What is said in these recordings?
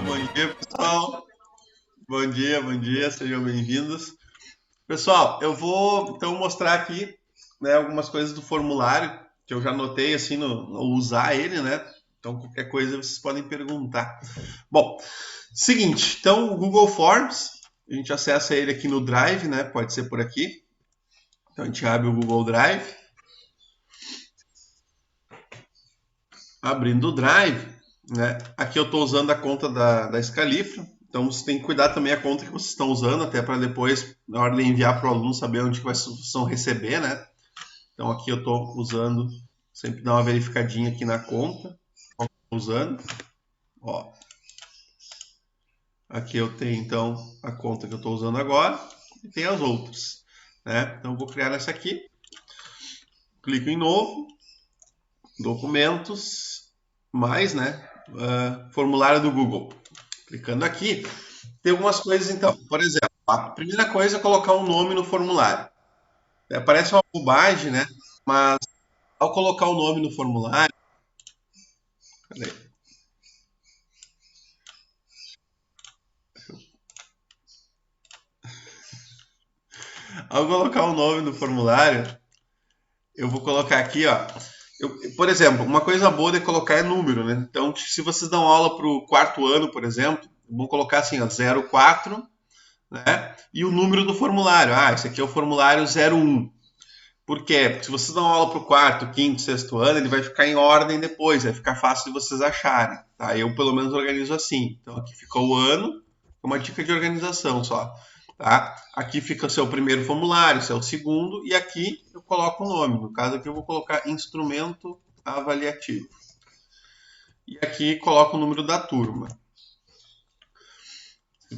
bom dia, pessoal. Bom dia, sejam bem-vindos. Pessoal, eu vou então mostrar aqui, né, algumas coisas do formulário que eu já anotei assim no usar ele, né? Então qualquer coisa vocês podem perguntar. Bom, seguinte, então o Google Forms, a gente acessa ele aqui no Drive, né? Pode ser por aqui. Então a gente abre o Google Drive. Abrindo o Drive, né? Aqui eu estou usando a conta da Scalifra, então você tem que cuidar também a conta que vocês estão usando, até para depois, na hora de enviar para o aluno, saber onde que vai são receber, né? Então aqui eu estou usando, sempre dar uma verificadinha aqui na conta, usando, ó. Aqui eu tenho então a conta que eu estou usando agora e tem as outras, né? Então eu vou criar essa aqui, clico em novo, documentos, mais, né? Formulário do Google. Clicando aqui, tem algumas coisas então. Por exemplo, a primeira coisa é colocar um nome no formulário. Parece uma bobagem, né? Mas ao colocar o nome no formulário, cadê? Ao colocar o nome no formulário, eu vou colocar aqui, ó. Por exemplo, uma coisa boa de colocar é número, né? Então, se vocês dão aula para o quarto ano, por exemplo, vão colocar assim, ó, 04, né? E o número do formulário. Ah, esse aqui é o formulário 01. Por quê? Porque se vocês dão aula para o quarto, quinto, sexto ano, ele vai ficar em ordem depois, vai ficar fácil de vocês acharem. Tá? Eu, pelo menos, organizo assim. Então, aqui fica o ano, uma dica de organização só. Tá? Aqui fica o seu primeiro formulário, seu segundo, e aqui eu coloco o nome. No caso, aqui eu vou colocar instrumento avaliativo. E aqui coloco o número da turma.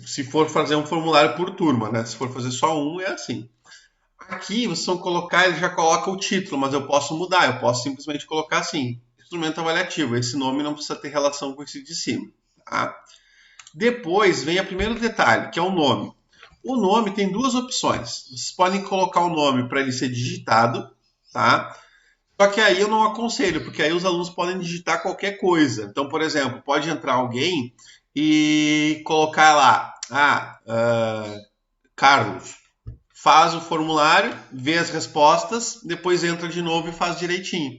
Se for fazer um formulário por turma, né? Se for fazer só um, é assim. Aqui vocês vão colocar, ele já coloca o título, mas eu posso mudar, eu posso simplesmente colocar assim, instrumento avaliativo. Esse nome não precisa ter relação com esse de cima. Tá? Depois vem o primeiro detalhe, que é o nome. O nome tem duas opções. Vocês podem colocar o nome para ele ser digitado, tá? Só que aí eu não aconselho, porque aí os alunos podem digitar qualquer coisa. Então, por exemplo, pode entrar alguém e colocar lá, Carlos, faz o formulário, vê as respostas, depois entra de novo e faz direitinho.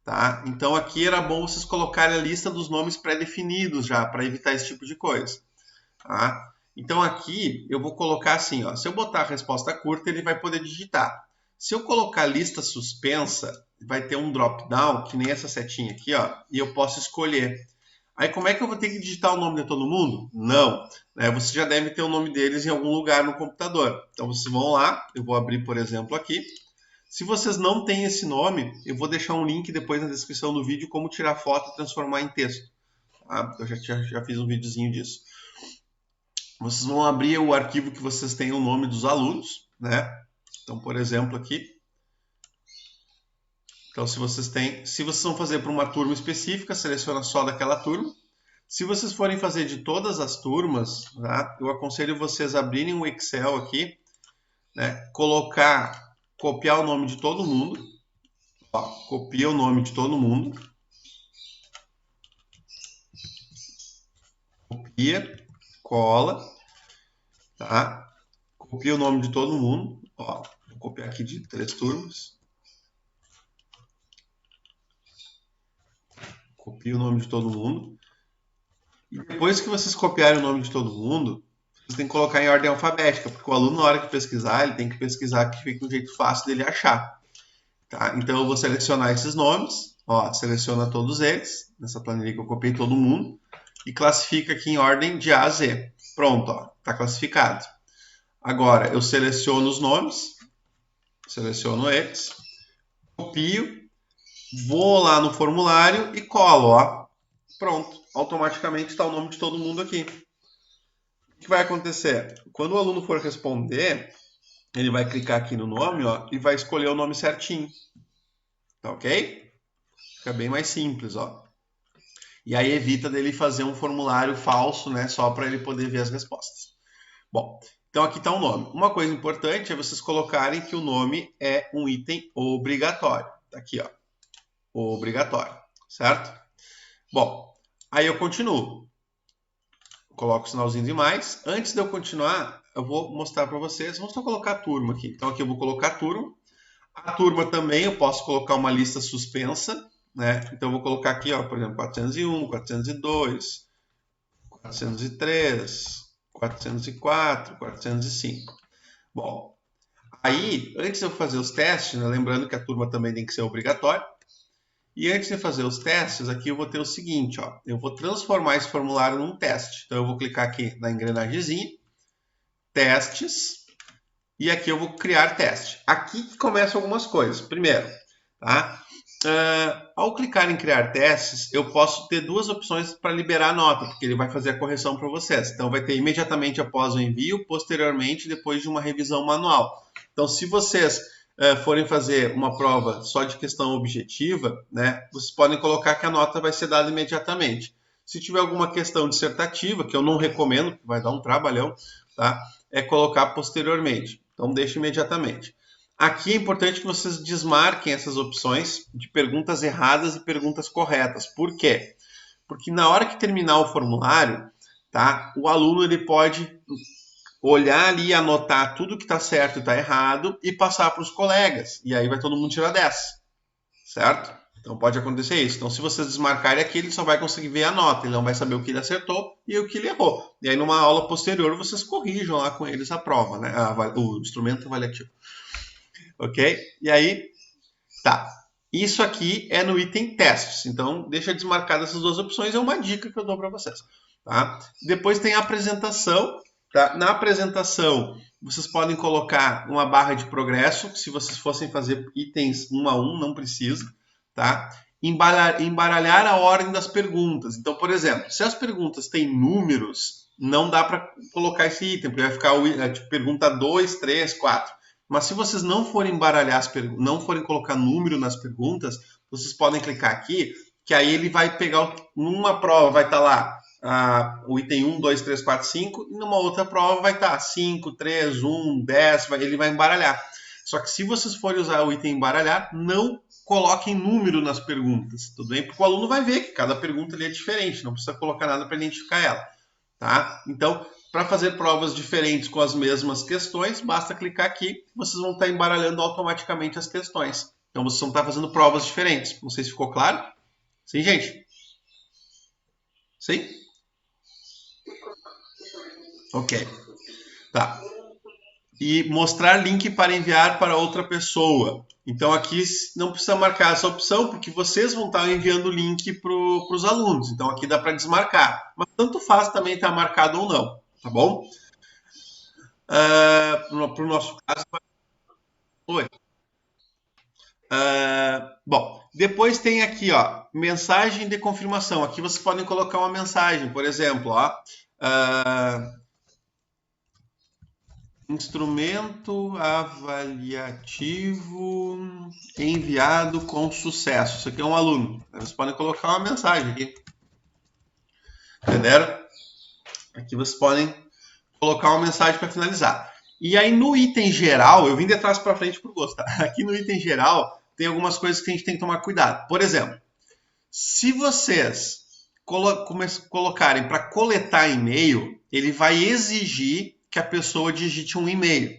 Tá? Então aqui era bom vocês colocarem a lista dos nomes pré-definidos já, para evitar esse tipo de coisa. Tá? Então aqui eu vou colocar assim, ó, se eu botar a resposta curta, ele vai poder digitar. Se eu colocar lista suspensa, vai ter um drop-down, que nem essa setinha aqui, ó, e eu posso escolher. Aí como é que eu vou ter que digitar o nome de todo mundo? Não. Né? Você já deve ter o nome deles em algum lugar no computador. Então vocês vão lá, eu vou abrir, por exemplo, aqui. Se vocês não têm esse nome, eu vou deixar um link depois na descrição do vídeo como tirar foto e transformar em texto. Tá? Eu já fiz um videozinho disso. Vocês vão abrir o arquivo que vocês têm o nome dos alunos, né? Então, por exemplo, aqui. Então, se vocês vão fazer para uma turma específica, seleciona só daquela turma. Se vocês forem fazer de todas as turmas, tá? Eu aconselho vocês abrirem um Excel aqui, né? Copiar o nome de todo mundo. Ó, copia o nome de todo mundo. Copia, cola, tá? Copia o nome de todo mundo. Ó, vou copiar aqui de 3 turmas. Copia o nome de todo mundo. E depois que vocês copiarem o nome de todo mundo, vocês têm que colocar em ordem alfabética, porque o aluno, na hora de pesquisar, ele tem que pesquisar que fique um jeito fácil dele achar. Tá? Então, eu vou selecionar esses nomes, ó, seleciona todos eles, nessa planilha que eu copiei todo mundo, e classifica aqui em ordem de A a Z. Pronto, ó, está classificado. Agora, eu seleciono os nomes, seleciono eles, copio, vou lá no formulário e colo, ó. Pronto, automaticamente está o nome de todo mundo aqui. O que vai acontecer? Quando o aluno for responder, ele vai clicar aqui no nome, ó, e vai escolher o nome certinho. Tá ok? Fica bem mais simples, ó. E aí evita dele fazer um formulário falso, né, só para ele poder ver as respostas. Bom, então aqui está o nome. Uma coisa importante é vocês colocarem que o nome é um item obrigatório. Tá aqui, ó. Obrigatório, certo? Bom, aí eu continuo. Coloco o sinalzinho de mais. Antes de eu continuar, eu vou mostrar para vocês. Vamos só colocar a turma aqui. Então aqui eu vou colocar a turma. A turma também eu posso colocar uma lista suspensa, né? Então eu vou colocar aqui, ó, por exemplo, 401, 402, 403, 404, 405. Bom, aí, antes de eu fazer os testes, né, lembrando que a turma também tem que ser obrigatória, e antes de fazer os testes, aqui eu vou ter o seguinte, ó, eu vou transformar esse formulário num teste. Então eu vou clicar aqui na engrenagemzinha, testes, e aqui eu vou criar teste. Aqui que começam algumas coisas. Primeiro, tá? Ao clicar em criar testes, eu posso ter duas opções para liberar a nota, porque ele vai fazer a correção para vocês. Então vai ter imediatamente após o envio, posteriormente depois de uma revisão manual. Então se vocês forem fazer uma prova só de questão objetiva, né, vocês podem colocar que a nota vai ser dada imediatamente. Se tiver alguma questão dissertativa, que eu não recomendo, que vai dar um trabalhão, tá, é colocar posteriormente. Então deixa imediatamente. Aqui é importante que vocês desmarquem essas opções de perguntas erradas e perguntas corretas. Por quê? Porque na hora que terminar o formulário, tá, o aluno ele pode olhar ali, anotar tudo que está certo e está errado e passar para os colegas. E aí vai todo mundo tirar 10, certo? Então pode acontecer isso. Então se vocês desmarcarem aqui, ele só vai conseguir ver a nota, ele não vai saber o que ele acertou e o que ele errou. E aí numa aula posterior vocês corrijam lá com eles a prova, né? O instrumento avaliativo. Ok? E aí, tá. Isso aqui é no item testes. Então deixa desmarcado essas duas opções, é uma dica que eu dou para vocês. Tá? Depois tem a apresentação. Tá? Na apresentação, vocês podem colocar uma barra de progresso. Se vocês fossem fazer itens 1 a 1, não precisa. Tá? Embaralhar a ordem das perguntas. Então, por exemplo, se as perguntas têm números, não dá para colocar esse item, porque vai ficar tipo, pergunta 2, 3, 4. Mas se vocês não forem embaralhar não forem colocar número nas perguntas, vocês podem clicar aqui, que aí ele vai pegar, numa prova vai estar lá o item 1, 2, 3, 4, 5, e numa outra prova vai estar 5, 3, 1, 10, ele vai embaralhar. Só que se vocês forem usar o item embaralhar, não coloquem número nas perguntas, tudo bem? Porque o aluno vai ver que cada pergunta ali é diferente, não precisa colocar nada para identificar ela, tá? Então, para fazer provas diferentes com as mesmas questões, basta clicar aqui, vocês vão estar embaralhando automaticamente as questões. Então, vocês vão estar fazendo provas diferentes. Não sei se ficou claro. Sim, gente? Sim? Ok. Tá. E mostrar link para enviar para outra pessoa. Então, aqui não precisa marcar essa opção, porque vocês vão estar enviando o link para os alunos. Então, aqui dá para desmarcar. Mas tanto faz também estar marcado ou não. Tá bom? Para o nosso caso... Oi. Bom, depois tem aqui, ó, mensagem de confirmação. Aqui vocês podem colocar uma mensagem, por exemplo, ó, instrumento avaliativo enviado com sucesso. Isso aqui é um aluno. Vocês podem colocar uma mensagem aqui. Entenderam? Aqui vocês podem colocar uma mensagem para finalizar. E aí no item geral, eu vim de trás para frente por gosto, tá? Aqui no item geral tem algumas coisas que a gente tem que tomar cuidado. Por exemplo, se vocês colocarem para coletar e-mail, ele vai exigir que a pessoa digite um e-mail.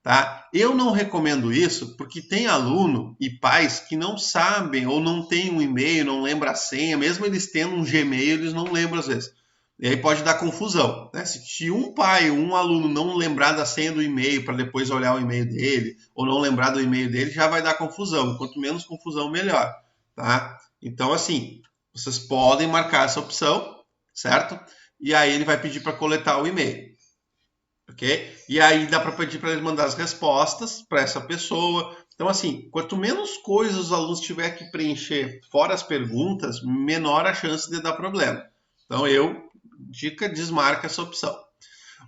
Tá? Eu não recomendo isso porque tem aluno e pais que não sabem ou não tem um e-mail, não lembra a senha, mesmo eles tendo um Gmail, eles não lembram às vezes. E aí pode dar confusão. Né? Se um pai ou um aluno não lembrar da senha do e-mail para depois olhar o e-mail dele, ou não lembrar do e-mail dele, já vai dar confusão. Quanto menos confusão, melhor. Tá? Então, assim, vocês podem marcar essa opção, certo? E aí ele vai pedir para coletar o e-mail. Ok? E aí dá para pedir para ele mandar as respostas para essa pessoa. Então, assim, quanto menos coisas os alunos tiverem que preencher fora as perguntas, menor a chance de dar problema. Então, dica, desmarca essa opção.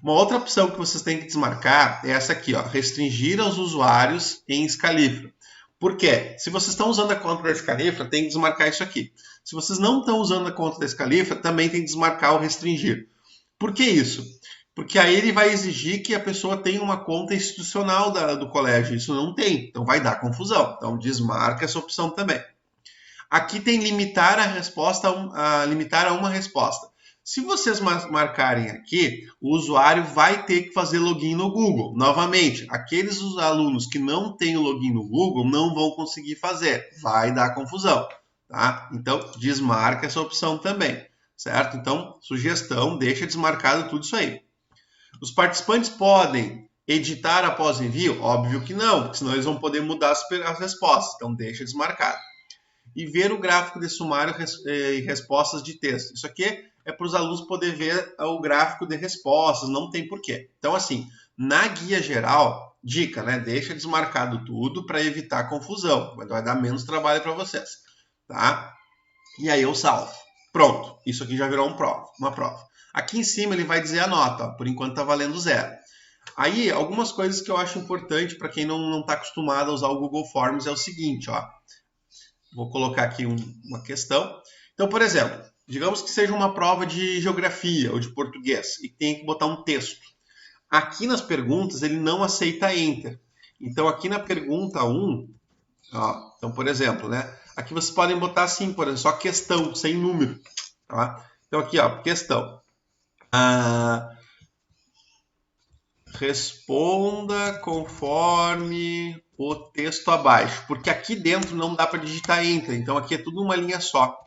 Uma outra opção que vocês têm que desmarcar é essa aqui, ó, restringir aos usuários em Scalifra. Por quê? Se vocês estão usando a conta da Scalifra, tem que desmarcar isso aqui. Se vocês não estão usando a conta da Scalifra, também tem que desmarcar o restringir. Por que isso? Porque aí ele vai exigir que a pessoa tenha uma conta institucional do colégio. Isso não tem, então vai dar confusão. Então desmarca essa opção também. Aqui tem limitar a resposta, limitar a uma resposta. Se vocês marcarem aqui, o usuário vai ter que fazer login no Google. Novamente, aqueles alunos que não têm o login no Google não vão conseguir fazer. Vai dar confusão, tá? Então, desmarca essa opção também, certo? Então, sugestão, deixa desmarcado tudo isso aí. Os participantes podem editar após envio? Óbvio que não, porque senão eles vão poder mudar as respostas. Então, deixa desmarcado. E ver o gráfico de sumário e respostas de texto. Isso aqui é para os alunos poderem ver o gráfico de respostas, não tem porquê. Então, assim, na guia geral, dica, né? Deixa desmarcado tudo para evitar confusão. Vai dar menos trabalho para vocês, tá? E aí eu salvo. Pronto, isso aqui já virou uma prova. Aqui em cima ele vai dizer a nota, ó, por enquanto está valendo 0. Aí, algumas coisas que eu acho importante para quem não está acostumado a usar o Google Forms é o seguinte, ó. Vou colocar aqui uma questão. Então, por exemplo, digamos que seja uma prova de geografia ou de português e tem que botar um texto. Aqui nas perguntas ele não aceita Enter. Então, aqui na pergunta 1, ó, então, por exemplo, né? Aqui vocês podem botar assim, por exemplo, só questão, sem número. Tá? Então, aqui, ó, questão. Responda conforme o texto abaixo, porque aqui dentro não dá para digitar Enter, então aqui é tudo uma linha só.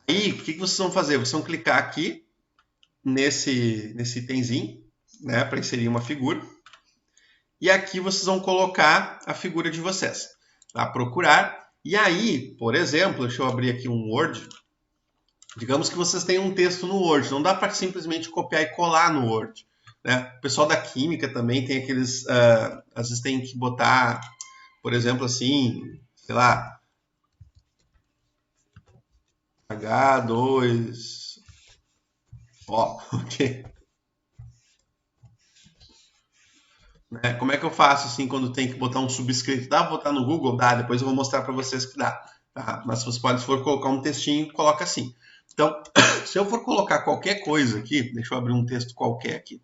Aí, o que vocês vão fazer? Vocês vão clicar aqui nesse itemzinho, né, para inserir uma figura. E aqui vocês vão colocar a figura de vocês. Tá? Procurar. E aí, por exemplo, deixa eu abrir aqui um Word. Digamos que vocês têm um texto no Word. Não dá para simplesmente copiar e colar no Word. Né? O pessoal da química também tem aqueles... às vezes tem que botar, por exemplo, assim, sei lá, H2... Ó, ok. Né? Como é que eu faço assim quando tem que botar um subscrito? Dá para botar no Google? Dá, depois eu vou mostrar para vocês que dá. Tá? Mas se você pode, se for colocar um textinho, coloca assim. Então, se eu for colocar qualquer coisa aqui, deixa eu abrir um texto qualquer aqui.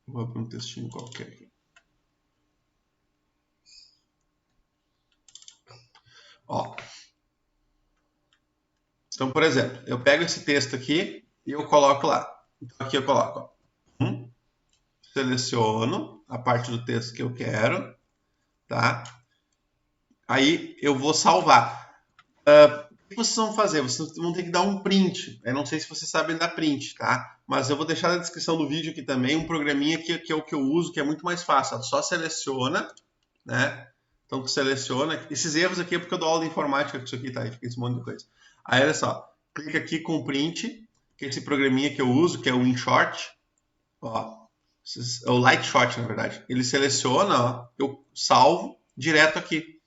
Vou abrir um textinho qualquer aqui. Ó. Então, por exemplo, eu pego esse texto aqui e eu coloco lá. Então, aqui eu coloco, ó, seleciono a parte do texto que eu quero, tá? Aí eu vou salvar. O que vocês vão fazer? Vocês vão ter que dar um print. Eu não sei se vocês sabem dar print, tá? Mas eu vou deixar na descrição do vídeo aqui também um programinha que é o que eu uso, que é muito mais fácil. Só seleciona, né? Então, tu seleciona. Esses erros aqui é porque eu dou aula de informática com isso aqui, tá? E fica esse monte de coisa. Aí, olha só. Clica aqui com print, que é esse programinha que eu uso, que é o InShot. Ó, é o Lightshot, na verdade. Ele seleciona, ó, eu salvo direto aqui.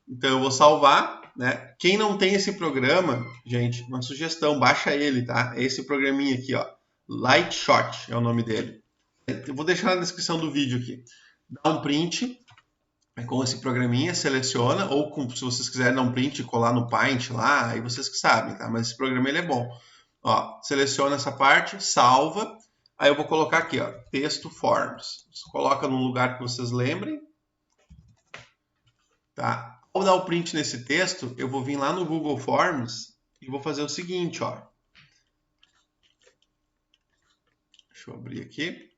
Então, eu vou salvar, né? Quem não tem esse programa, gente, uma sugestão, baixa ele, tá? É esse programinha aqui, ó. Lightshot é o nome dele. Eu vou deixar na descrição do vídeo aqui. Dá um print com esse programinha, seleciona, ou se vocês quiserem dar um print e colar no Paint lá, aí vocês que sabem, tá? Mas esse programa ele é bom. Ó, seleciona essa parte, salva, aí eu vou colocar aqui, ó, texto forms. Você coloca num lugar que vocês lembrem, tá? Ao dar o print nesse texto, eu vou vir lá no Google Forms e vou fazer o seguinte, ó. Deixa eu abrir aqui.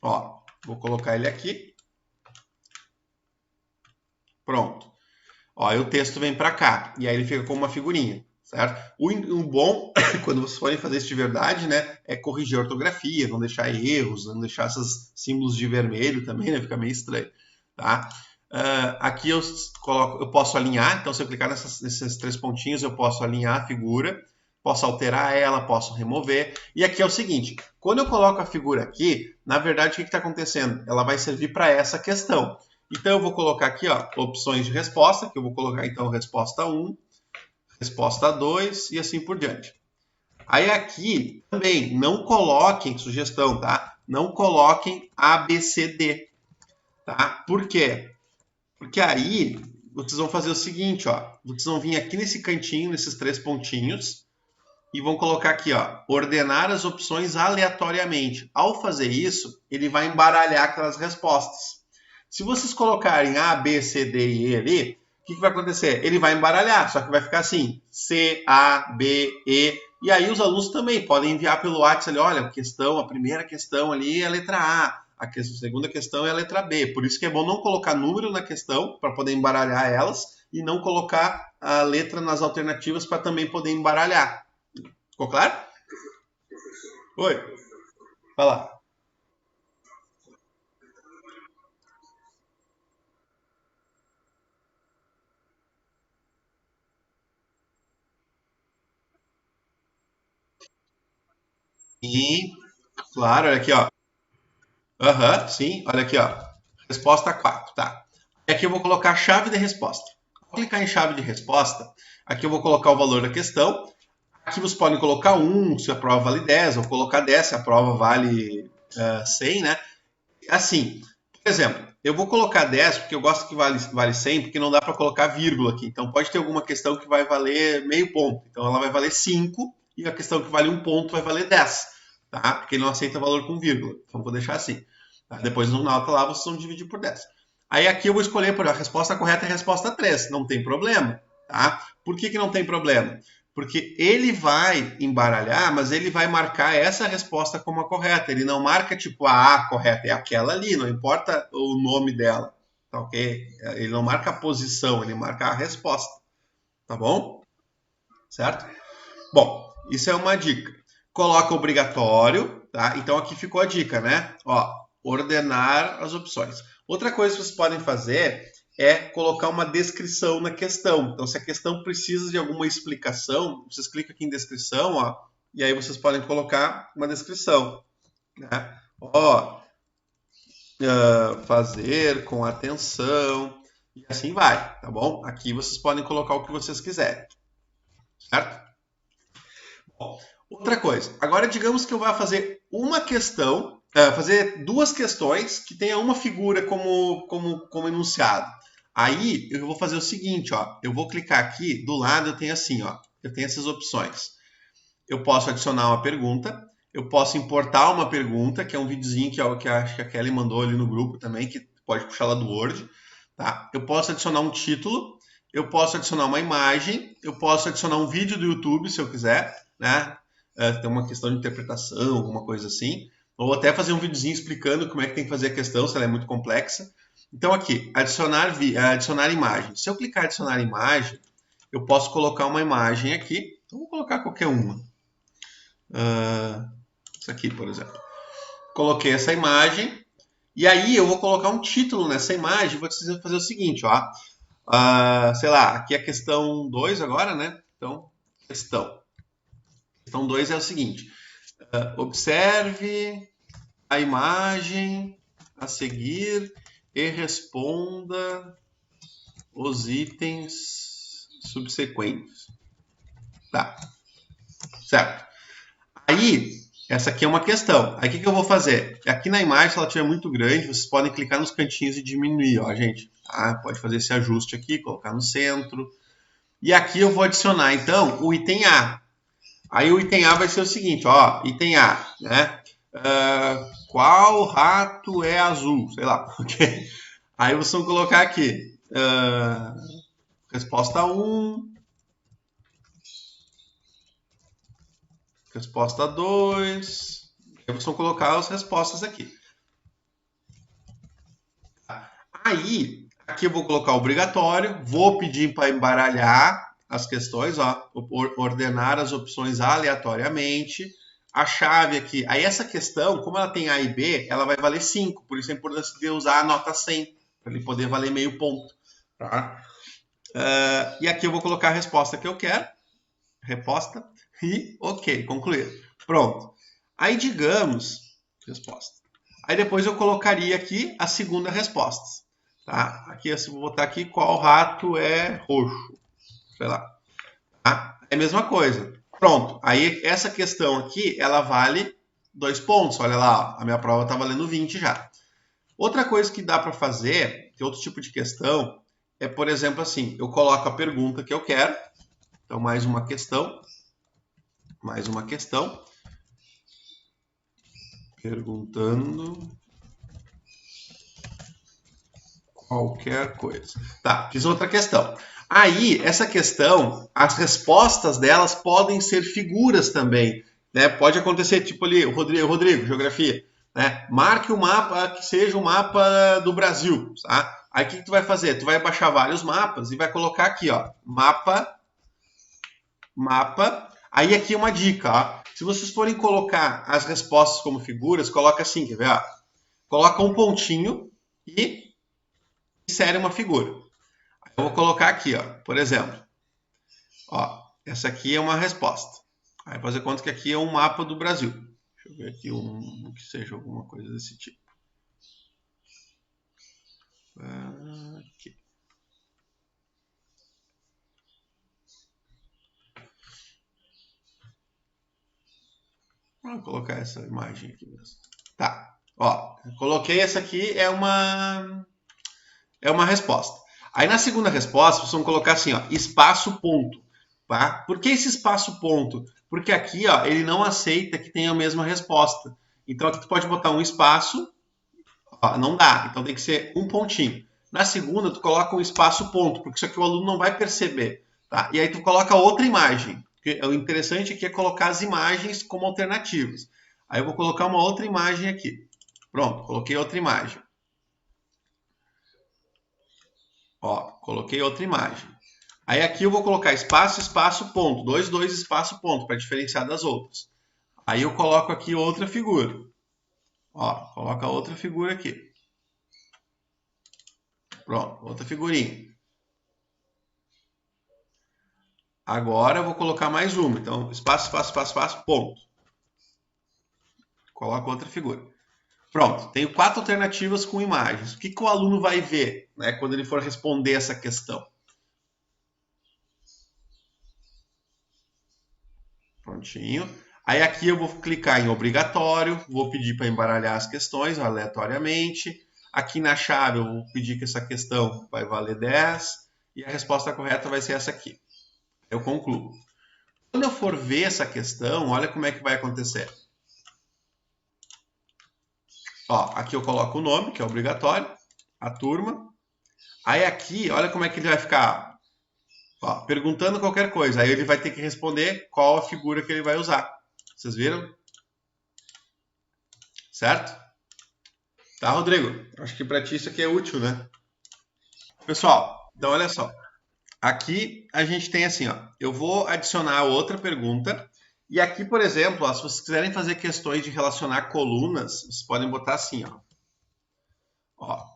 Ó, vou colocar ele aqui. Pronto. Ó, aí o texto vem para cá e aí ele fica como uma figurinha, certo? O bom, quando vocês forem fazer isso de verdade, né, é corrigir a ortografia, não deixar erros, não deixar esses símbolos de vermelho também, né, fica meio estranho, tá? Aqui eu posso alinhar, então se eu clicar nesses 3 pontinhos, eu posso alinhar a figura, posso alterar ela, posso remover. E aqui é o seguinte, quando eu coloco a figura aqui, na verdade o que está acontecendo? Ela vai servir para essa questão. Então, eu vou colocar aqui, ó, opções de resposta, que eu vou colocar, então, resposta 1, resposta 2 e assim por diante. Aí, aqui, também, não coloquem, sugestão, tá? Não coloquem A, B, C, D, tá? Por quê? Porque aí, vocês vão fazer o seguinte, ó. Vocês vão vir aqui nesse cantinho, nesses 3 pontinhos, e vão colocar aqui, ó, ordenar as opções aleatoriamente. Ao fazer isso, ele vai embaralhar aquelas respostas. Se vocês colocarem A, B, C, D e E ali, o que vai acontecer? Ele vai embaralhar, só que vai ficar assim, C, A, B, E. E aí os alunos também podem enviar pelo WhatsApp ali, olha, a primeira questão ali é a letra A segunda questão é a letra B. Por isso que é bom não colocar número na questão, para poder embaralhar elas, e não colocar a letra nas alternativas para também poder embaralhar. Ficou claro? Oi, vai lá. E, claro, olha aqui, ó. Aham, sim, olha aqui, ó. Resposta 4, tá? E aqui eu vou colocar a chave de resposta. Vou clicar em chave de resposta. Aqui eu vou colocar o valor da questão. Aqui vocês podem colocar 1, se a prova vale 10, ou colocar 10, se a prova vale 100, né? Assim, por exemplo, eu vou colocar 10 porque eu gosto que vale 100, porque não dá para colocar vírgula aqui. Então pode ter alguma questão que vai valer meio ponto. Então ela vai valer 5 e a questão que vale um ponto vai valer 10, tá? Porque ele não aceita valor com vírgula. Então vou deixar assim. Tá? Depois no nota lá vocês vão dividir por 10. Aí aqui eu vou escolher por a resposta correta é a resposta 3. Não tem problema, tá? Por que não tem problema? Porque ele vai embaralhar, mas ele vai marcar essa resposta como a correta. Ele não marca tipo a correta, é aquela ali, não importa o nome dela, tá ok? Ele não marca a posição, ele marca a resposta, tá bom? Certo? Bom, isso é uma dica. Coloca obrigatório, tá? Então aqui ficou a dica, né? Ó, ordenar as opções. Outra coisa que vocês podem fazer é colocar uma descrição na questão. Então, se a questão precisa de alguma explicação, vocês clicam aqui em descrição, ó, e aí vocês podem colocar uma descrição, né? Ó, fazer com atenção, e assim vai, tá bom? Aqui vocês podem colocar o que vocês quiserem, certo? Bom, outra coisa, agora digamos que eu vá fazer uma questão, fazer duas questões que tenha uma figura como enunciado. Aí eu vou fazer o seguinte, ó, eu vou clicar aqui, do lado eu tenho assim, ó, eu tenho essas opções. Eu posso adicionar uma pergunta, eu posso importar uma pergunta, que é um videozinho que acho que a Kelly mandou ali no grupo também, que pode puxar lá do Word, tá? Eu posso adicionar um título, eu posso adicionar uma imagem, eu posso adicionar um vídeo do YouTube, se eu quiser, né? Tem uma questão de interpretação, alguma coisa assim. Ou até fazer um videozinho explicando como é que tem que fazer a questão, se ela é muito complexa. Então aqui, adicionar imagem. Se eu clicar em adicionar imagem, eu posso colocar uma imagem aqui. Então vou colocar qualquer uma. Isso aqui, por exemplo. Coloquei essa imagem. E aí eu vou colocar um título nessa imagem. Vou fazer o seguinte, ó. Sei lá, aqui é a questão 2 agora, né? Então, questão 2 é o seguinte. Observe a imagem a seguir e responda os itens subsequentes. Tá, certo. Aí, essa aqui é uma questão. Aí, o que eu vou fazer? Aqui na imagem, se ela estiver muito grande, vocês podem clicar nos cantinhos e diminuir, ó, gente. Tá? Pode fazer esse ajuste aqui, colocar no centro. E aqui eu vou adicionar, então, o item A. Aí o item A vai ser o seguinte, ó, item A, né? Qual rato é azul? Sei lá, ok? Aí vocês vão colocar aqui, resposta 1, resposta 2, aí vocês vão colocar as respostas aqui. Aí, aqui eu vou colocar obrigatório, vou pedir para embaralhar as questões, ó, ordenar as opções aleatoriamente. A chave aqui, aí essa questão, como ela tem A e B, ela vai valer 5, por isso é importante de usar a nota 100, para ele poder valer meio ponto. Tá? E aqui eu vou colocar a resposta que eu quero, resposta, e ok, concluir. Pronto. Aí digamos, resposta. Aí depois eu colocaria aqui a segunda resposta. Tá? Aqui eu vou botar aqui qual rato é roxo. Sei lá. Tá? É a mesma coisa. Pronto. Aí essa questão aqui, ela vale 2 pontos. Olha lá, ó, a minha prova está valendo 20 já. Outra coisa que dá para fazer, que é outro tipo de questão, é, por exemplo, assim, eu coloco a pergunta que eu quero. Então, mais uma questão. Mais uma questão. Perguntando qualquer coisa. Tá, fiz outra questão. Aí, essa questão, as respostas delas podem ser figuras também, né? Pode acontecer, tipo ali, o Rodrigo, geografia, né? Marque um mapa que seja o mapa do Brasil, tá? Aí o que tu vai fazer? Tu vai baixar vários mapas e vai colocar aqui, ó, mapa. Aí aqui uma dica, ó. Se vocês forem colocar as respostas como figuras, coloca assim, quer ver? Ó? Coloca um pontinho e insere uma figura. Eu vou colocar aqui, ó, por exemplo. Ó, essa aqui é uma resposta. Aí fazer conta que aqui é um mapa do Brasil. Deixa eu ver aqui um que seja alguma coisa desse tipo. Aqui. Vou colocar essa imagem aqui mesmo. Tá. Ó, coloquei essa aqui, é uma resposta. Aí na segunda resposta, vocês vão colocar assim, ó, espaço ponto. Tá? Por que esse espaço ponto? Porque aqui, ó, ele não aceita que tenha a mesma resposta. Então aqui tu pode botar um espaço, ó, não dá. Então tem que ser um pontinho. Na segunda, tu coloca um espaço ponto, porque isso aqui o aluno não vai perceber. Tá? E aí tu coloca outra imagem. O interessante aqui é colocar as imagens como alternativas. Aí eu vou colocar uma outra imagem aqui. Pronto, coloquei outra imagem. Ó, coloquei outra imagem. Aí aqui eu vou colocar espaço, espaço, ponto. 2, 2, espaço, ponto, para diferenciar das outras. Aí eu coloco aqui outra figura. Ó, coloca outra figura aqui. Pronto, outra figurinha. Agora eu vou colocar mais uma. Então, espaço, espaço, espaço, espaço, ponto. Coloco outra figura. Pronto, tenho 4 alternativas com imagens. O que o aluno vai ver, né, quando ele for responder essa questão? Prontinho. Aí aqui eu vou clicar em obrigatório, vou pedir para embaralhar as questões aleatoriamente. Aqui na chave eu vou pedir que essa questão vai valer 10 e a resposta correta vai ser essa aqui. Eu concluo. Quando eu for ver essa questão, olha como é que vai acontecer. Ó, aqui eu coloco o nome, que é obrigatório, a turma. Aí aqui, olha como é que ele vai ficar. Ó, perguntando qualquer coisa. Aí ele vai ter que responder qual a figura que ele vai usar. Vocês viram? Certo? Tá, Rodrigo? Acho que para ti isso aqui é útil, né? Pessoal, então olha só. Aqui a gente tem assim, ó. Eu vou adicionar outra pergunta. E aqui, por exemplo, ó, se vocês quiserem fazer questões de relacionar colunas, vocês podem botar assim, ó. Ó,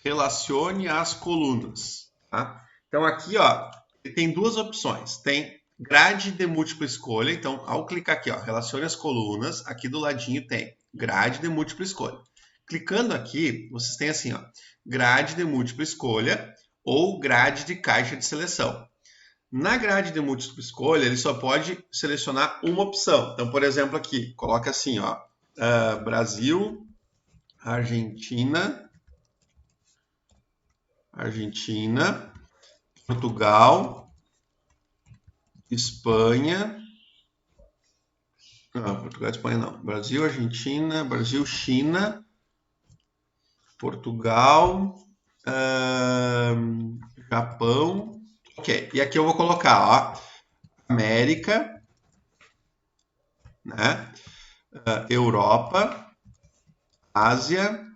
relacione as colunas. Tá? Então aqui, ó, tem duas opções. Tem grade de múltipla escolha. Então, ao clicar aqui, ó, relacione as colunas, aqui do ladinho tem grade de múltipla escolha. Clicando aqui, vocês têm assim, ó, grade de múltipla escolha ou grade de caixa de seleção. Na grade de múltipla escolha, ele só pode selecionar uma opção. Então, por exemplo, aqui, coloca assim, ó, Brasil, Argentina, Portugal, Espanha. Não, Portugal e Espanha não. Brasil, Argentina, Brasil, China, Portugal, Japão. Ok, e aqui eu vou colocar, ó, América, né? Europa, Ásia,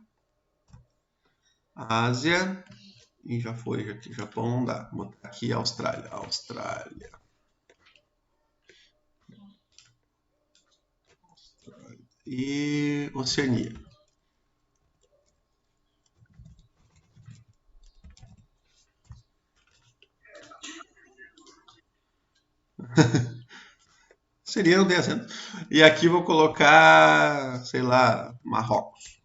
e já foi, aqui, Japão não dá. Vou botar aqui Austrália. E Oceania. Seria no acento. E aqui vou colocar, sei lá, Marrocos.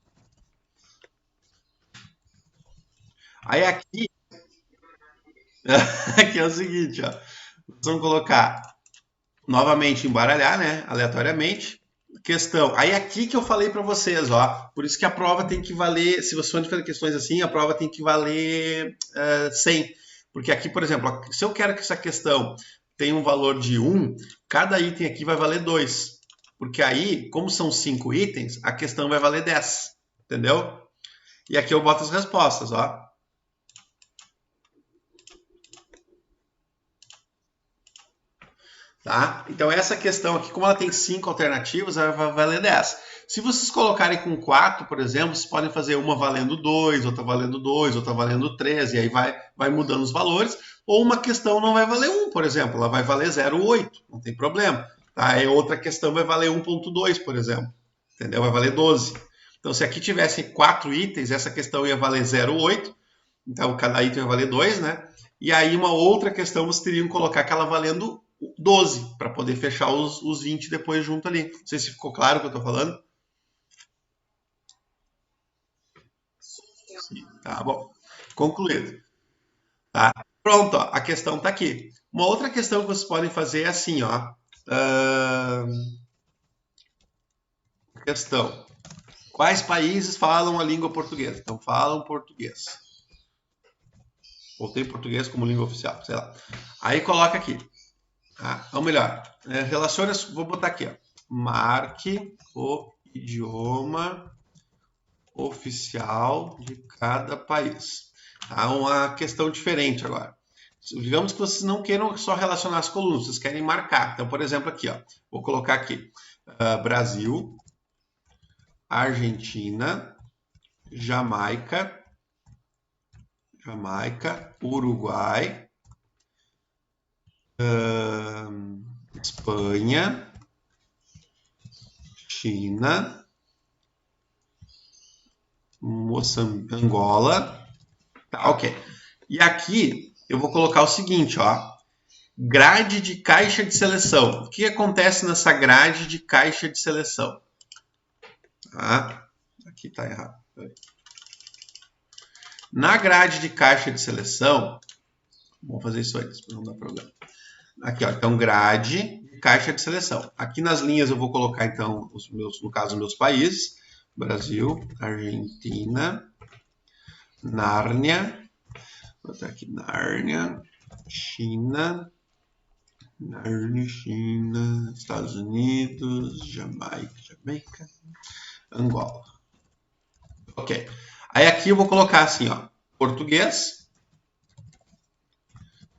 Aí aqui, aqui é o seguinte, ó. Vamos colocar novamente embaralhar, né? Aleatoriamente. Questão. Aí aqui que eu falei para vocês, ó. Por isso que a prova tem que valer. Se você for fazer questões assim, a prova tem que valer 100. Porque aqui, por exemplo, se eu quero que essa questão tenha um valor de 1, cada item aqui vai valer 2. Porque aí, como são 5 itens, a questão vai valer 10. Entendeu? E aqui eu boto as respostas, ó. Tá? Então essa questão aqui, como ela tem 5 alternativas, ela vai valer 10. Se vocês colocarem com 4, por exemplo, vocês podem fazer uma valendo 2, outra valendo 2, outra valendo 3, e aí vai mudando os valores. Ou uma questão não vai valer 1, por exemplo, ela vai valer 0,8, não tem problema. Tá? E outra questão vai valer 1,2, por exemplo. Entendeu? Vai valer 12. Então, se aqui tivesse 4 itens, essa questão ia valer 0,8. Então, cada item vai valer 2, né? E aí, uma outra questão, vocês teriam que colocar aquela valendo 12, para poder fechar os 20 depois junto ali. Não sei se ficou claro o que eu estou falando. Sim, tá bom. Concluído. Tá? Pronto, ó, a questão está aqui. Uma outra questão que vocês podem fazer é assim, ó. Questão. Quais países falam a língua portuguesa? Então, falam português. Ou tem português como língua oficial, sei lá. Aí coloca aqui. Tá? Ou melhor, relaciona, vou botar aqui, ó. Marque o idioma oficial de cada país. Tá? Uma questão diferente agora. Digamos que vocês não queiram só relacionar as colunas, vocês querem marcar. Então, por exemplo, aqui, ó, vou colocar aqui Brasil, Argentina, Jamaica, Uruguai, Espanha, China, Angola. Tá, ok. E aqui eu vou colocar o seguinte, ó. Grade de caixa de seleção. O que acontece nessa grade de caixa de seleção? Tá? Aqui tá errado. Na grade de caixa de seleção, vamos fazer isso antes para não dar problema. Aqui, ó, então grade de caixa de seleção. Aqui nas linhas eu vou colocar então os meus, no caso, meus países: Brasil, Argentina, Nárnia, vou botar aqui Nárnia, China, China, Estados Unidos, Jamaica, Angola. Ok. Aí aqui eu vou colocar assim, ó, português,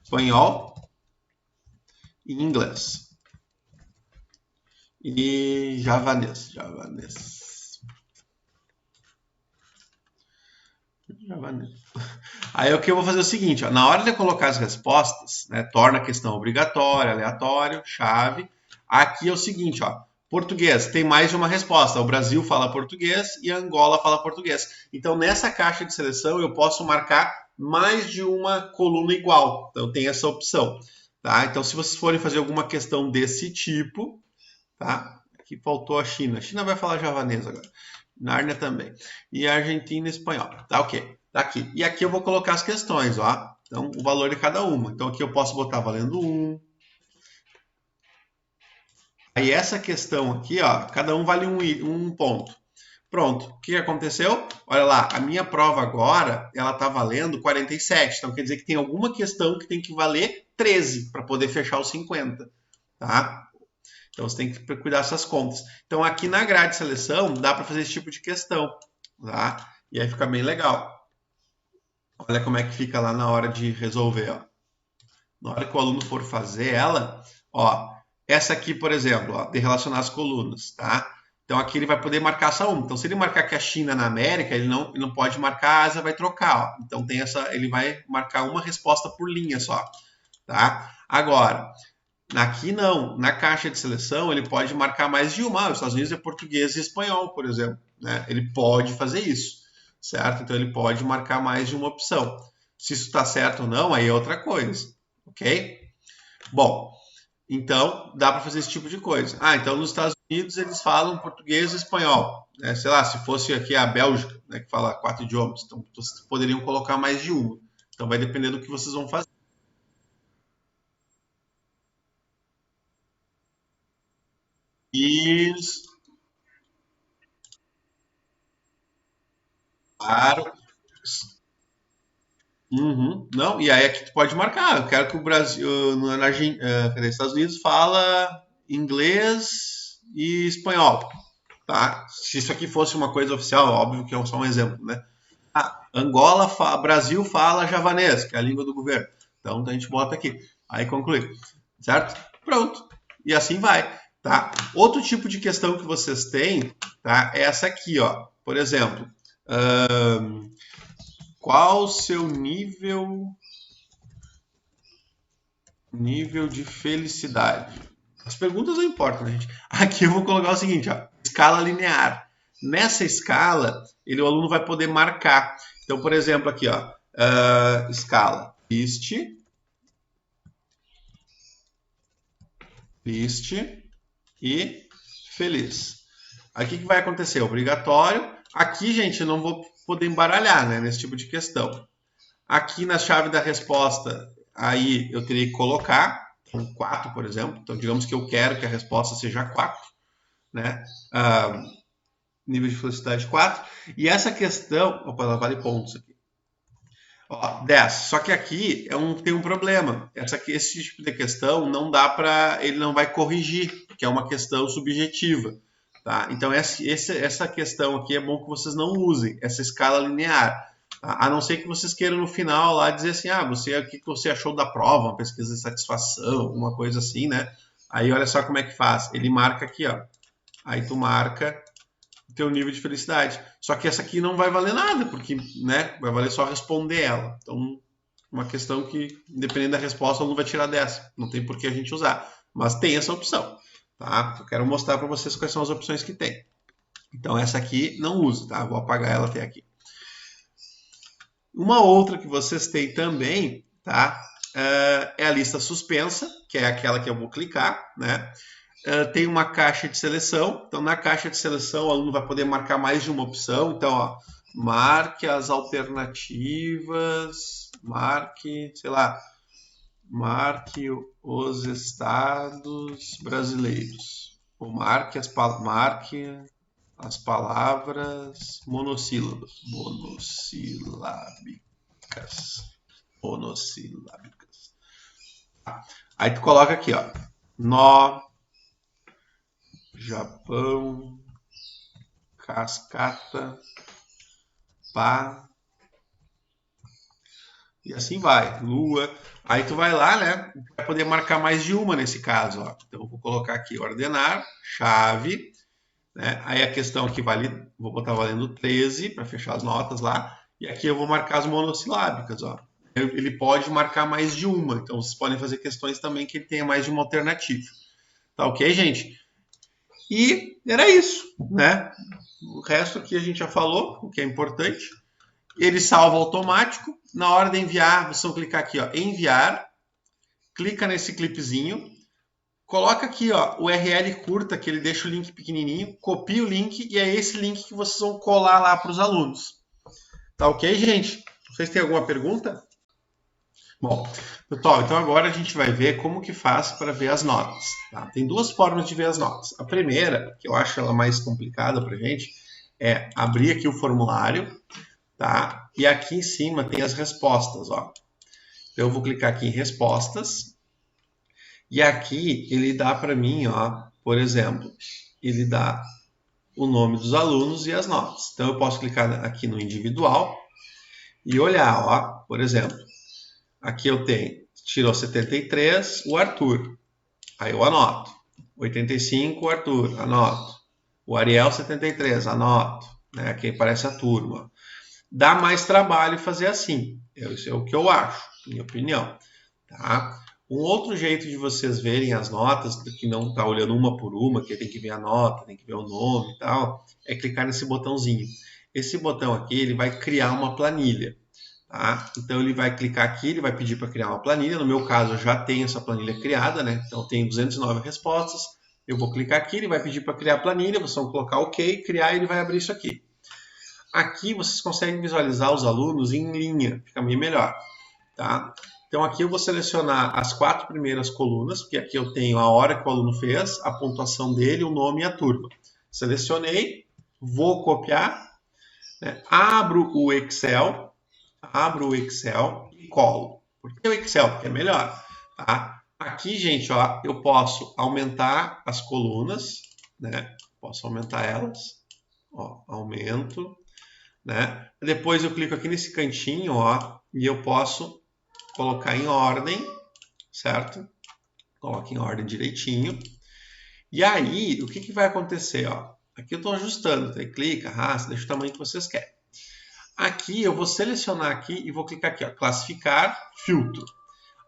espanhol e inglês. E javanês. Aí o que eu vou fazer é o seguinte, ó, na hora de colocar as respostas, né, torna a questão obrigatória, aleatório, chave. Aqui é o seguinte, ó, português, tem mais de uma resposta. O Brasil fala português e a Angola fala português. Então, nessa caixa de seleção, eu posso marcar mais de uma coluna igual. Então, tem essa opção. Tá? Então, se vocês forem fazer alguma questão desse tipo, tá? Aqui faltou a China. A China vai falar javanês agora. Nárnia também. E a Argentina e espanhol. Tá ok. Tá aqui. E aqui eu vou colocar as questões, ó. Então, o valor de cada uma. Então, aqui eu posso botar valendo 1. Aí, essa questão aqui, ó, cada um vale um ponto. Pronto. O que aconteceu? Olha lá, a minha prova agora, ela tá valendo 47. Então, quer dizer que tem alguma questão que tem que valer 13 para poder fechar os 50. Tá? Então, você tem que cuidar dessas contas. Então, aqui na grade de seleção, dá para fazer esse tipo de questão. Tá? E aí fica bem legal. Olha como é que fica lá na hora de resolver. Ó. Na hora que o aluno for fazer ela, ó, essa aqui, por exemplo, ó, de relacionar as colunas, tá? Então aqui ele vai poder marcar só uma. Então se ele marcar que a China é na América, ele não pode marcar a Ásia, vai trocar. Ó. Então tem essa, ele vai marcar uma resposta por linha só, tá? Agora, aqui não, na caixa de seleção ele pode marcar mais de uma. Os Estados Unidos é português e espanhol, por exemplo. Né? Ele pode fazer isso, certo? Então ele pode marcar mais de uma opção. Se isso está certo ou não, aí é outra coisa, ok? Bom, então dá para fazer esse tipo de coisa. Ah, então nos Estados Unidos eles falam português e espanhol. Né? Sei lá, se fosse aqui a Bélgica, né, que fala 4 idiomas, então vocês poderiam colocar mais de uma. Então vai depender do que vocês vão fazer. Isso, claro. Uhum. Não, e aí aqui tu pode marcar. Eu quero que o Brasil, cadê? Estados Unidos fala inglês e espanhol, tá? Se isso aqui fosse uma coisa oficial, óbvio que é só um exemplo, né? Angola, Brasil fala javanês, que é a língua do governo. Então a gente bota aqui. Aí conclui, certo? Pronto. E assim vai, tá? Outro tipo de questão que vocês têm, tá? É essa aqui, ó. Por exemplo, qual o seu nível de felicidade? As perguntas não importam, né, gente? Aqui eu vou colocar o seguinte, ó, escala linear. Nessa escala, o aluno vai poder marcar. Então, por exemplo, aqui, ó, escala triste, e feliz. Aí o que vai acontecer? Obrigatório. Aqui, gente, eu não vou poder embaralhar, né, nesse tipo de questão. Aqui na chave da resposta, aí eu teria que colocar um 4, por exemplo. Então, digamos que eu quero que a resposta seja 4, né? Nível de felicidade 4. E essa questão, opa, ela vale pontos aqui. Ó, 10. Só que aqui tem um problema. Esse tipo de questão não dá para. Ele não vai corrigir, porque é uma questão subjetiva. Tá? Então, essa questão aqui é bom que vocês não usem, essa escala linear. Tá? A não ser que vocês queiram no final lá dizer assim: o que você achou da prova, uma pesquisa de satisfação, alguma coisa assim, né? Aí olha só como é que faz. Ele marca aqui, ó. Aí tu marca teu nível de felicidade. Só que essa aqui não vai valer nada, porque, né, vai valer só responder ela. Então, uma questão que, dependendo da resposta, não vai tirar dessa. Não tem por que a gente usar. Mas tem essa opção, tá? Eu quero mostrar para vocês quais são as opções que tem. Então, essa aqui não uso, tá? Vou apagar ela até aqui. Uma outra que vocês têm também, tá? É a lista suspensa, que é aquela que eu vou clicar, né? Tem uma caixa de seleção. Então, na caixa de seleção, o aluno vai poder marcar mais de uma opção. Então, ó, marque as alternativas, marque, sei lá, marque os estados brasileiros. Ou marque as palavras monossílabas. Monossilábicas. Aí tu coloca aqui, ó. Nó, Japão, cascata, pá, e assim vai, lua. Aí tu vai lá, né? Vai poder marcar mais de uma nesse caso, ó. Então eu vou colocar aqui ordenar, chave, né? Aí a questão aqui vale, vou botar valendo 13 para fechar as notas lá. E aqui eu vou marcar as monossilábicas, ó. Ele pode marcar mais de uma, então vocês podem fazer questões também que ele tenha mais de uma alternativa. Tá ok, gente? E era isso, né? O resto aqui a gente já falou, o que é importante. Ele salva automático. Na hora de enviar, vocês vão clicar aqui, ó, enviar. Clica nesse clipezinho. Coloca aqui, ó, o URL curta, que ele deixa o link pequenininho. Copia o link e é esse link que vocês vão colar lá para os alunos. Tá ok, gente? Vocês têm alguma pergunta? Bom, pessoal, então agora a gente vai ver como que faz para ver as notas. Tá? Tem duas formas de ver as notas. A primeira, que eu acho ela mais complicada para a gente, é abrir aqui o formulário, tá? E aqui em cima tem as respostas, ó. Então eu vou clicar aqui em respostas e aqui ele dá para mim, ó, por exemplo, ele dá o nome dos alunos e as notas. Então eu posso clicar aqui no individual e olhar, ó, por exemplo, aqui eu tenho, tirou 73, o Arthur. Aí eu anoto. 85, o Arthur, anoto. O Ariel, 73, anoto. Né? Aqui aparece a turma. Dá mais trabalho fazer assim. Isso é o que eu acho, minha opinião. Tá? Um outro jeito de vocês verem as notas, que não está olhando uma por uma, que tem que ver a nota, tem que ver o nome e tal, é clicar nesse botãozinho. Esse botão aqui, ele vai criar uma planilha. Tá? Então ele vai clicar aqui, ele vai pedir para criar uma planilha. No meu caso, eu já tenho essa planilha criada, né? Então eu tenho 209 respostas. Eu vou clicar aqui, ele vai pedir para criar a planilha, vocês vão colocar OK, criar e ele vai abrir isso aqui. Aqui vocês conseguem visualizar os alunos em linha, fica meio melhor. Tá? Então aqui eu vou selecionar as 4 primeiras colunas, porque aqui eu tenho a hora que o aluno fez, a pontuação dele, o nome e a turma. Selecionei, vou copiar, né? Abro o Excel, abro o Excel e colo. Por que o Excel? Porque é melhor, tá? Aqui, gente, ó, eu posso aumentar as colunas, né? Posso aumentar elas, ó, aumento, né? Depois eu clico aqui nesse cantinho, ó, e eu posso colocar em ordem, certo? Coloco em ordem direitinho. E aí, o que, que vai acontecer, ó? Aqui eu estou ajustando, tá? Clica, arrasta, deixa o tamanho que vocês querem. Aqui eu vou selecionar aqui e vou clicar aqui, ó, classificar, filtro.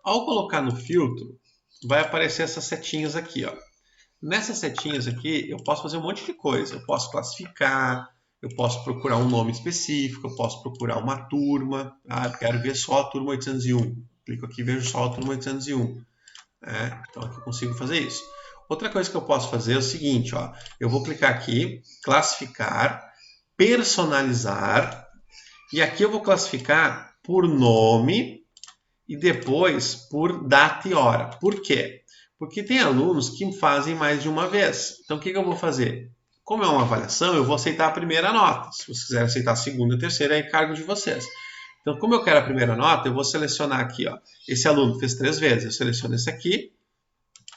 Ao colocar no filtro, vai aparecer essas setinhas aqui, ó. Nessas setinhas aqui, eu posso fazer um monte de coisa. Eu posso classificar, eu posso procurar um nome específico, eu posso procurar uma turma. Ah, eu quero ver só a turma 801. Clico aqui e vejo só a turma 801. Então aqui eu consigo fazer isso. Outra coisa que eu posso fazer é o seguinte, ó. Eu vou clicar aqui, classificar, personalizar, e aqui eu vou classificar por nome e depois por data e hora. Por quê? Porque tem alunos que fazem mais de uma vez. Então, o que eu vou fazer? Como é uma avaliação, eu vou aceitar a primeira nota. Se vocês quiserem aceitar a segunda e a terceira, é cargo de vocês. Então, como eu quero a primeira nota, eu vou selecionar aqui, ó. Esse aluno fez 3 vezes. Eu seleciono esse aqui,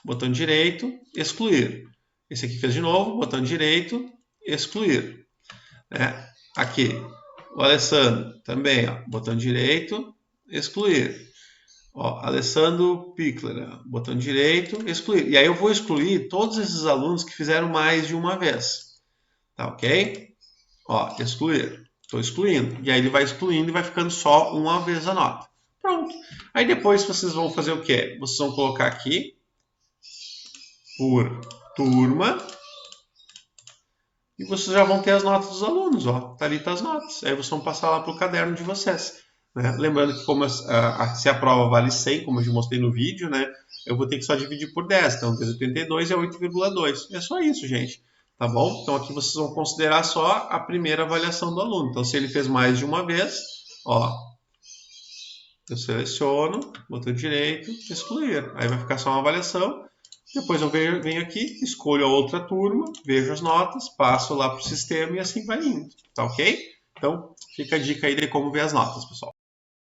botão direito, excluir. Esse aqui fez de novo, botão direito, excluir. Aqui, o Alessandro também, ó, botão direito, excluir. Ó, Alessandro Pickler, botão direito, excluir. E aí eu vou excluir todos esses alunos que fizeram mais de uma vez. Tá ok? Ó, excluir. Estou excluindo. E aí ele vai excluindo e vai ficando só uma vez a nota. Pronto. Aí depois vocês vão fazer o quê? Vocês vão colocar aqui por turma e vocês já vão ter as notas dos alunos, ó. Tá ali tá as notas. Aí vocês vão passar lá para o caderno de vocês. Né? Lembrando que como se a prova vale 100, como eu já mostrei no vídeo, né? Eu vou ter que só dividir por 10. Então, vezes 82 é 8,2. É só isso, gente. Tá bom? Então, aqui vocês vão considerar só a primeira avaliação do aluno. Então, se ele fez mais de uma vez, ó, eu seleciono, botão direito, excluir. Aí vai ficar só uma avaliação. Depois eu venho aqui, escolho a outra turma, vejo as notas, passo lá para o sistema e assim vai indo. Tá ok? Então, fica a dica aí de como ver as notas, pessoal.